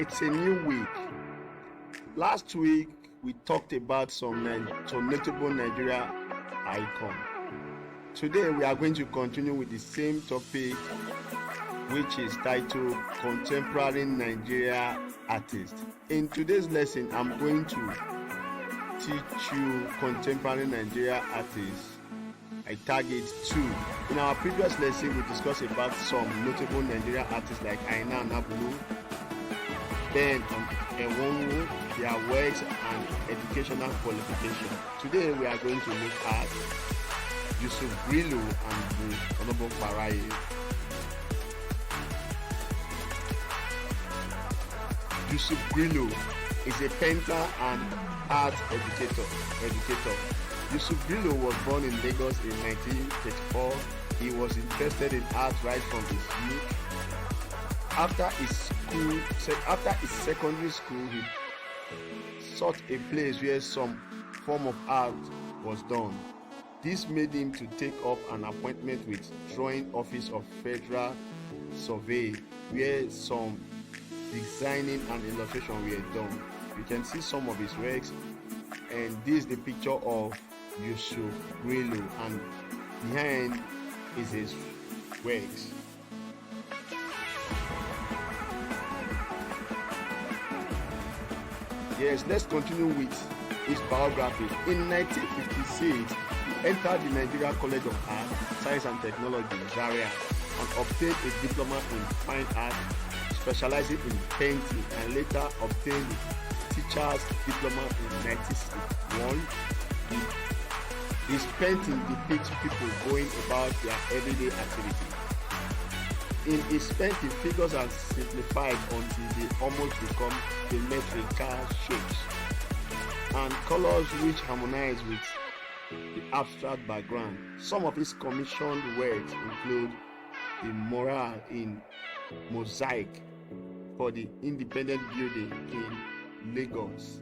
It's a new week. Last week we talked about some notable Nigeria icon. Today we are going to continue with the same topic, which is titled Contemporary Nigeria Artists. In today's lesson, I'm going to teach you contemporary Nigeria artists. I target 2. In our previous lesson, we discussed about some notable Nigeria artists like Aina Nabulu, Ben Ewonwu, their works and educational qualification. Today we are going to look at Yusuf Grillo and Honorable Baraye. Yusuf Grillo is a painter and art educator. Yusuf Grillo was born in Lagos in 1934. He was interested in art right from his youth. After his secondary school, he sought a place where some form of art was done. This made him to take up an appointment with Drawing Office of Federal Survey, where some designing and illustration were done. You can see some of his works, and this is the picture of Yusuf Grillo, and behind is his works. Yes, let's continue with his biography. In 1956, he entered the Nigerian College of Art, Science and Technology, Zaria, and obtained a diploma in fine art, specializing in painting, and later obtained a teacher's diploma in 1961. His painting depicts people going about their everyday activity. In his painting, figures are simplified until they almost become geometrical shapes, and colors which harmonize with the abstract background. Some of his commissioned works include the mural in mosaic for the Independent Building in Lagos,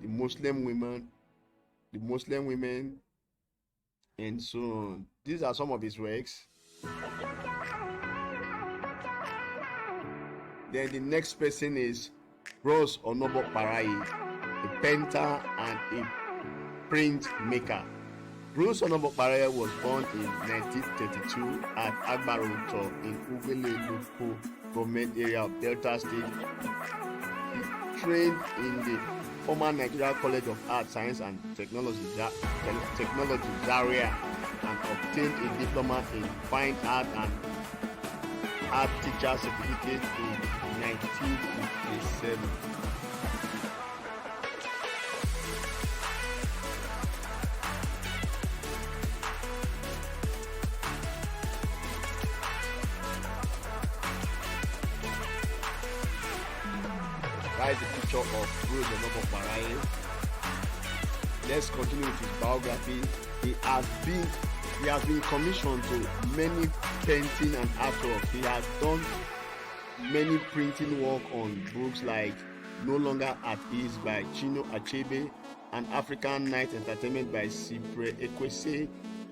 the Muslim women, and so on. These are some of his works. Then the next person is Bros Onobo Baraye, a painter and a print maker. Bros Onobo Baraye was born in 1932 at Agbaroto in Ugele local government area of Delta State. He trained in the former Nigeria College of Art, Science and Technology, Zaria, and obtained a diploma in fine art and art teacher certificate in 1957. That is the picture of Bros Onobo Baraye. Let's continue with his biography. He has been commissioned to many painting and artwork. He has done many printing work on books like No Longer at Ease by Chino Achebe and African Night Entertainment by Cyprien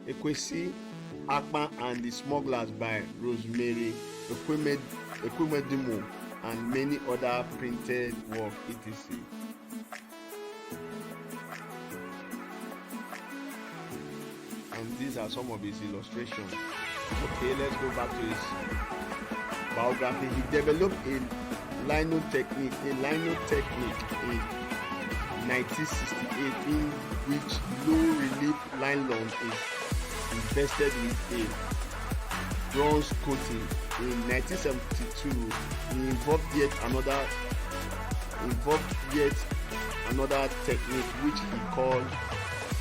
Ekwesi Akpan and The Smugglers by Rosemary Ekwemedimo, and many other printed work, etc. And these are some of his illustrations. Okay, let's go back to his biography. He developed a lino technique in 1968, in which low relief nylon is invested with a bronze coating. In 1972, he involved yet another technique which he called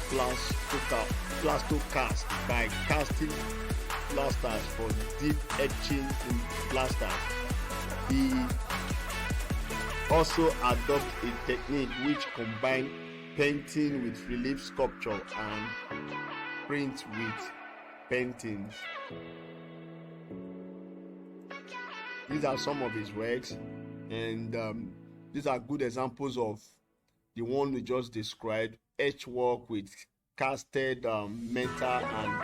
plastocast, by casting plasters for deep etching in plasters. He also adopted a technique which combined painting with relief sculpture and print with paintings. These are some of his works, and these are good examples of the one we just described: etch work with casted metal and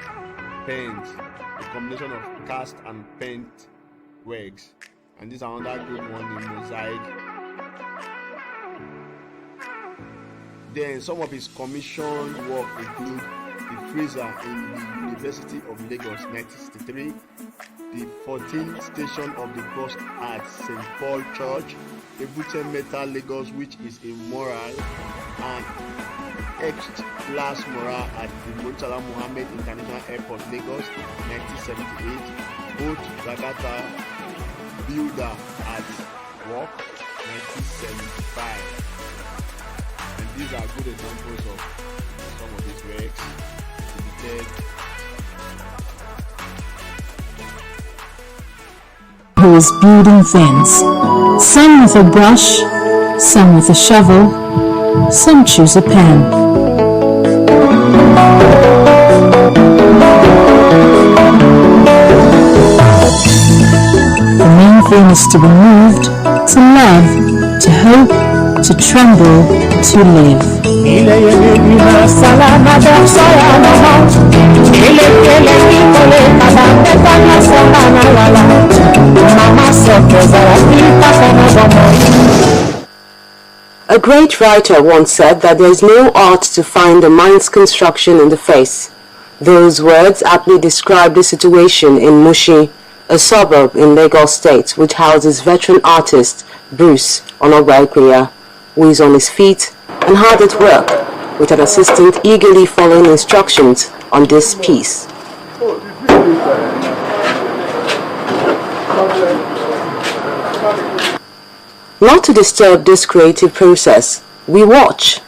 paint, a combination of cast and paint works. And this is another good one in mosaic Then some of his commissioned work include the freezer in the University of Lagos 1963, the 14th station of the bus at St. Paul Church, Ebute Meta Lagos, which is a mural, and etched glass mural at the Murtala Muhammed International Airport, Lagos 1978, both Zagata Builder at Work 1975. And these are good examples of some of these works exhibited. Who is building things, some with a brush, some with a shovel, some choose a pen. The main thing is to be moved, to love, to hope, to tremble, to live. A great writer once said that there is no art to find a mind's construction in the face. Those words aptly describe the situation in Mushi, a suburb in Lagos State, which houses veteran artist Bruce Onogwaikweya, who is on his feet and hard at work, with an assistant eagerly following instructions on this piece. Not to disturb this creative process, we watch.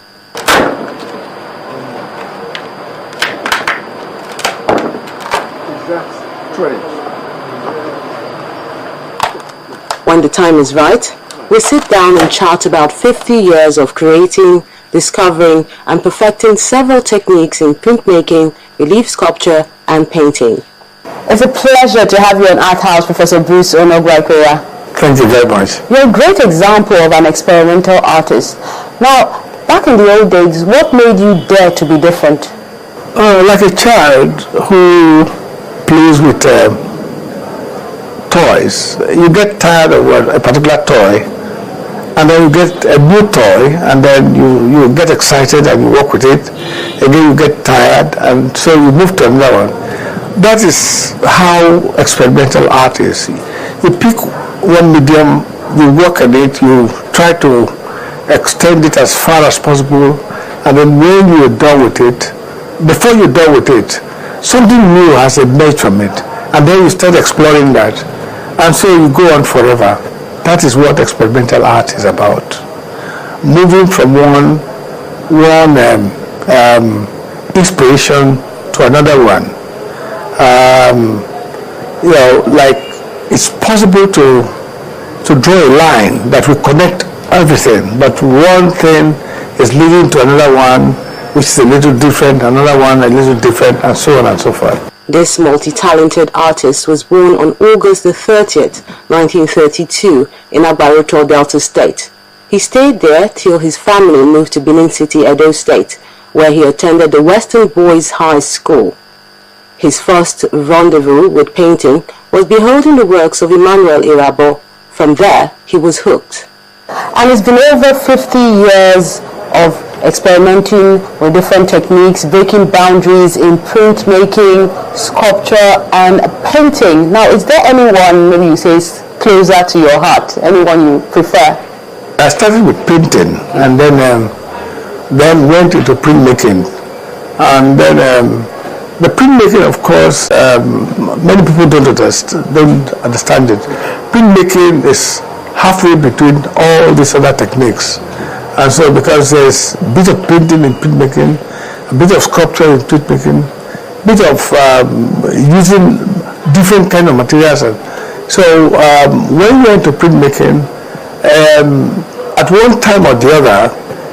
When the time is right, we sit down and chat about 50 years of creating, discovering, and perfecting several techniques in printmaking, relief sculpture, and painting. It's a pleasure to have you on Art House, Professor Bruce Onogwaikweya. Thank you very much. You're a great example of an experimental artist. Now, back in the old days, what made you dare to be different? Like a child who plays with toys. You get tired of a particular toy, and then you get a new toy, and then you get excited and you work with it. Again, you get tired, and so you move to another one. That is how experimental art is. You pick one medium, you work at it, you try to extend it as far as possible, and then when you're done with it, before you're done with it, something new has emerged from it, and then you start exploring that, and so you go on forever. That is what experimental art is about. Moving from one inspiration to another one. Like it's possible to draw a line that will connect everything, but one thing is leading to another one, which is a little different, another one a little different, and so on and so forth. This multi-talented artist was born on August the 30th, 1932 in Agbaroto, Delta State. He stayed there till his family moved to Benin City, Edo State, where he attended the Western Boys High School. His first rendezvous with painting was beholding the works of Emmanuel Irabo. From there, he was hooked. And it's been over 50 years of experimenting with different techniques, breaking boundaries in printmaking, sculpture, and painting. Now, is there anyone, maybe you say, is closer to your heart? Anyone you prefer? I started with painting, and then went into printmaking. And then the printmaking, of course, many people don't understand it. Printmaking is halfway between all these other techniques. And so because there's a bit of painting in printmaking, a bit of sculpture in printmaking, a bit of using different kind of materials. And so when you're into printmaking, at one time or the other,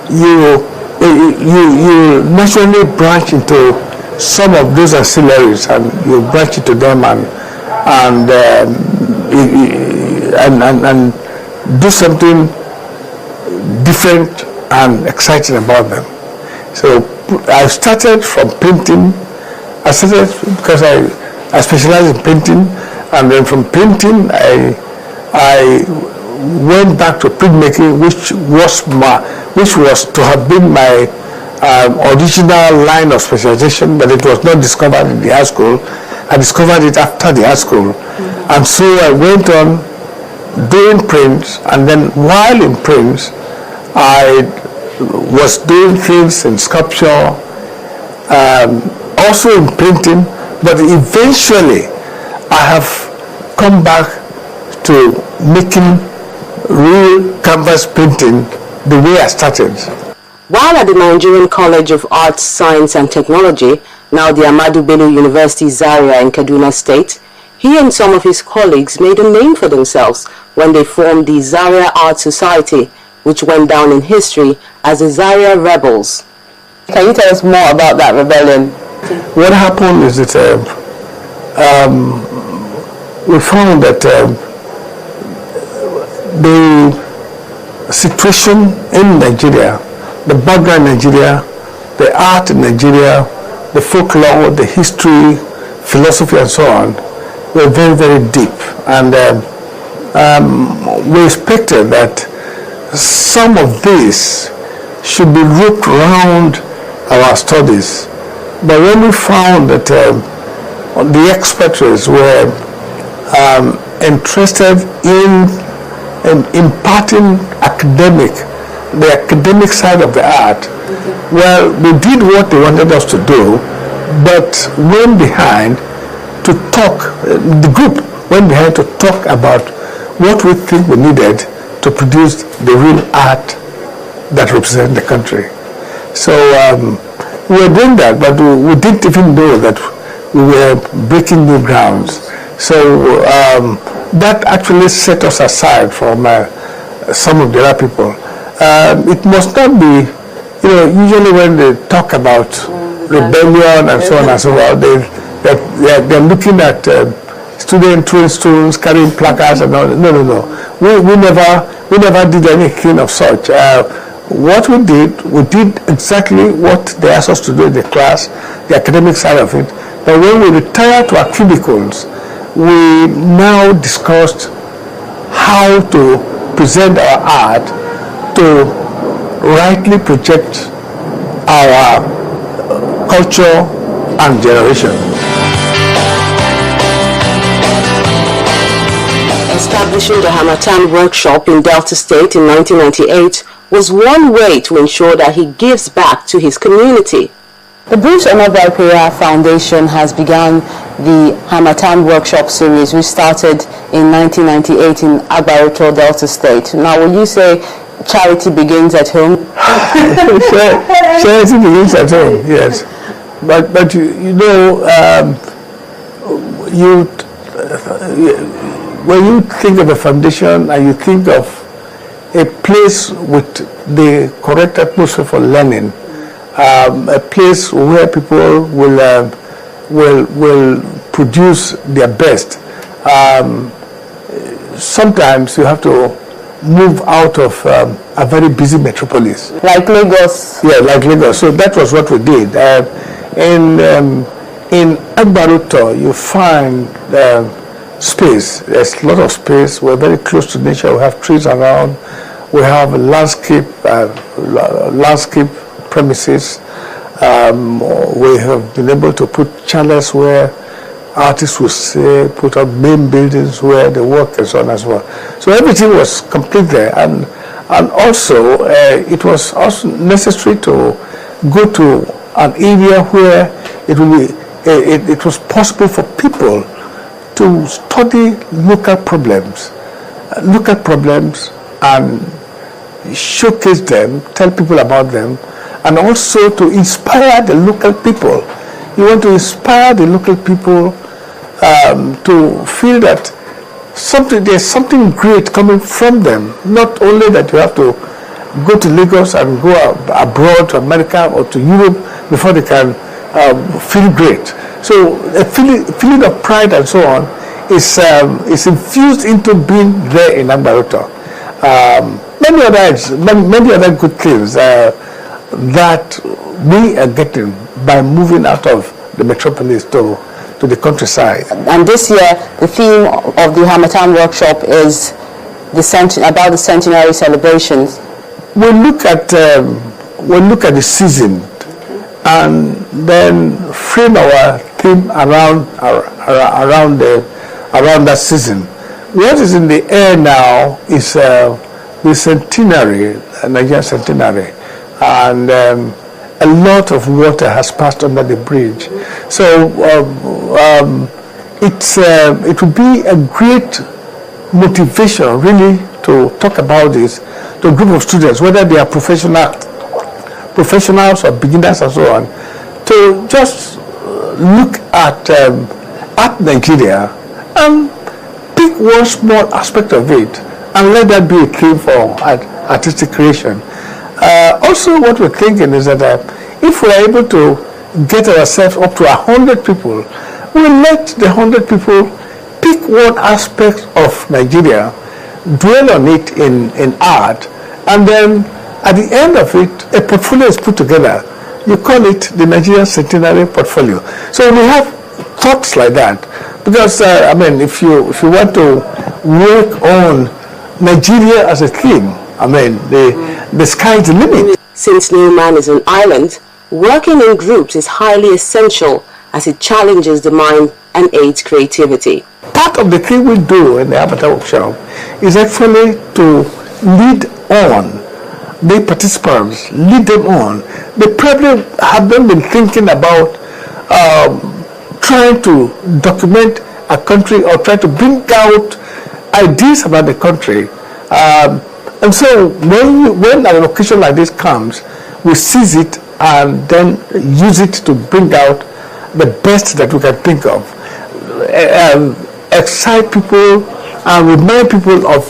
you naturally branch into some of those ancillaries, and you branch into them and do something different and exciting about them. So I started from painting. I started because I specialize in painting, and then from painting I went back to printmaking, which was to have been my original line of specialization, but it was not discovered in the high school. I discovered it after the high school. And so I went on doing prints, and then while in prints, I was doing things in sculpture, also in printing, but eventually I have come back to making real canvas printing the way I started. While at the Nigerian College of Arts, Science and Technology, now the Ahmadu Bello University Zaria in Kaduna State, he and some of his colleagues made a name for themselves when they formed the Zaria Art Society, which went down in history as the Zaria Rebels. Can you tell us more about that rebellion? What happened is that we found that the situation in Nigeria, the background in Nigeria, the art in Nigeria, the folklore, the history, philosophy and so on, were very, very deep. And we expected that some of this should be looped around our studies. But when we found that the experts were interested in imparting the academic side of the art, well, we did what they wanted us to do, but went behind to talk, the group went behind to talk about what we think we needed to produce the real art that represents the country. So we were doing that, but we didn't even know that we were breaking new grounds. So that actually set us aside from some of the other people. It must not be, usually when they talk about rebellion and so on and so forth, they're looking at students carrying placards and all. No. We never did anything of such. What we did exactly what they asked us to do in the class, the academic side of it. But when we retired to our cubicles, we now discussed how to present our art to rightly project our culture and generation. Establishing the Hamatan Workshop in Delta State in 1998 was one way to ensure that he gives back to his community. The Bruce Omobai Foundation has begun the Hamatan Workshop series, which started in 1998 in Agbaruto, Delta State. Now, will you say charity begins at home? Charity begins at home, yes. But when you think of a foundation and you think of a place with the correct atmosphere for learning, a place where people will produce their best. Sometimes you have to move out of a very busy metropolis. Like Lagos. Yeah, like Lagos. So that was what we did. In Agbaruto, you find space. There's a lot of space. We're very close to nature. We have trees around. We have landscape premises. We have been able to put channels where artists will say, put up main buildings where they work and so on as well. So everything was complete there, and also it was also necessary to go to an area where it was possible for people to study local problems and showcase them, tell people about them, and also to inspire the local people. You want to inspire the local people to feel that there's something great coming from them. Not only that you have to go to Lagos and go abroad to America or to Europe before they can feel great. So a feeling of pride and so on is infused into being there in Agbaruto. Many other good things that we are getting by moving out of the metropolis to the countryside. And this year, the theme of the Hamatan Workshop is about the centenary celebrations? We look at the season, and then frame our theme around that season. What is in the air now is the centenary, Nigerian centenary, and a lot of water has passed under the bridge. So it would be a great motivation, really, to talk about this to a group of students, whether they are professionals or beginners and so on, to just look at Nigeria and pick one small aspect of it and let that be a theme for artistic creation. Also, what we're thinking is that if we're able to get ourselves up to 100 people, we'll let the 100 people pick one aspect of Nigeria, dwell on it in art, and then at the end of it, a portfolio is put together. You call it the Nigerian Centenary Portfolio. So we have thoughts like that, because if you want to work on Nigeria as a theme, the sky is the limit. Since Newman is an island, working in groups is highly essential as it challenges the mind and aids creativity. Part of the thing we do in the Avatar Workshop is actually to lead on the participants, lead them on. They probably haven't been thinking about trying to document a country or try to bring out ideas about the country. And so when an occasion like this comes, we seize it and then use it to bring out the best that we can think of. Excite people and remind people of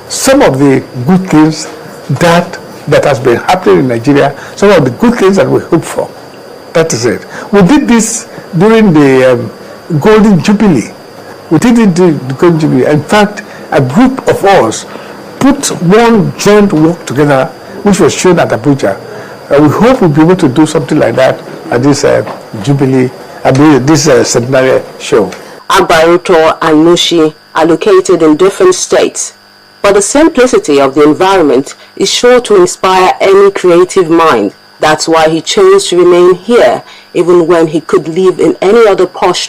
some of the good things that has been happening in Nigeria, some of the good things that we hope for. That is it. We did this during the Golden Jubilee. We did it during the Golden Jubilee. In fact, a group of us put one joint work together, which was shown at Abuja. We hope we'll be able to do something like that at this Jubilee, this centenary show. Agbaruto and Nushi are located in different states, but the simplicity of the environment is sure to inspire any creative mind. That's why he chose to remain here, even when he could live in any other posh